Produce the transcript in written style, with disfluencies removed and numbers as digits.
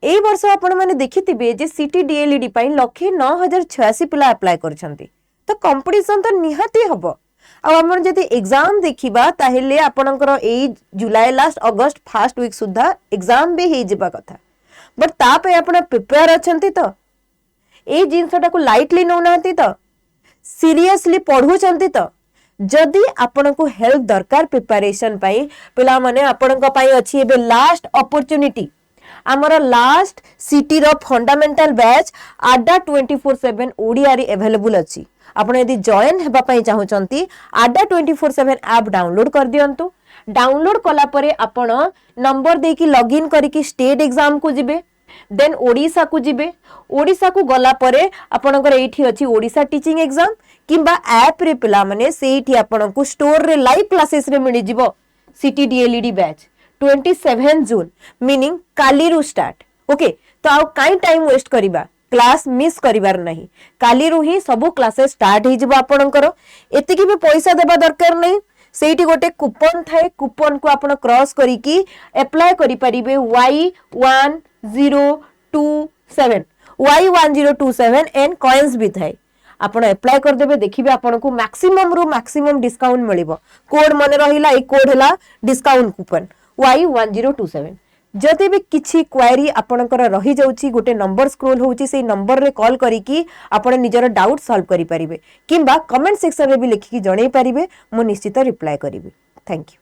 एई वर्ष आपण माने देखिथिबे जे सीटी डीएलईडी पई 1,09,086 पिला अप्लाई करछंती तो कंपटीशन तो निहाती हबो आम जदि एग्जाम देखा ताहले आपणकर एई जुलाई लास्ट अगस्त फर्स्ट वीक सुधा एग्जाम भी हो जावा कथा बट तापे आपण प्रिपेयर अछंती तो ए जिनसटा को लाइटली नौनाती तो सीरियसली पढ़ुचंती तो जदि आपण को हेल्प दरकार प्रिपरेशन पाई पिला माने आपण को पाई अछि एबे लास्ट अपॉर्चुनिटी आमर लास्ट सिटी रो फंडामेंटल बैच आडा 24/7 ओडिया रे अवेलेबल अछि आपण यदि जॉइन हेबा पई चाहुचंती आडा 24/7 ऐप डाउनलोड कर दियंतु डाउनलोड कला परे आपण नंबर दे की लॉगिन करी की स्टेट एग्जाम को जिबे देन ओडिसा को जिबे ओडिसा को गला परे आपणकर एठी अछि ओडिसा टीचिंग एग्जाम किंबा ऐप रे पिला माने सेठी आपण को स्टोर रे लाइव क्लासेस रे मिली जिवो सिटी डीएलईडी बैच 27 जून मीनिंग काली रु स्टार्ट ओके तो आउ काई टाइम वेस्ट करिबा क्लास मिस करिवार नहीं काली रु ही सब क्लासेस स्टार्ट ही जिवो आपणकर एतिकी भी पैसा देबा दरकार नहीं सेठी गोटे कूपन थाए कूपन को आपण क्रॉस करी की अप्लाई करि परिबे Y1027 एंड कॉइन्स भी थाए आपण अप्लाई कर देबे देखिबे आपण को मैक्सिमम रु मैक्सिमम डिस्काउंट मिलिबो कोड मने रहिला ए कोड हला डिस्काउंट कूपन Y1027 जदि भी किछि क्वेरी आपणकर रही जाउची गोटे नंबर स्क्रोल होउची से नंबर रे कॉल करी की आपण निजर डाउट सॉल्व करि परिबे किंबा कमेंट सेक्शन रे भी लिखि की जणै परिबे मो निश्चित रिप्लाई करिबे थैंक यू।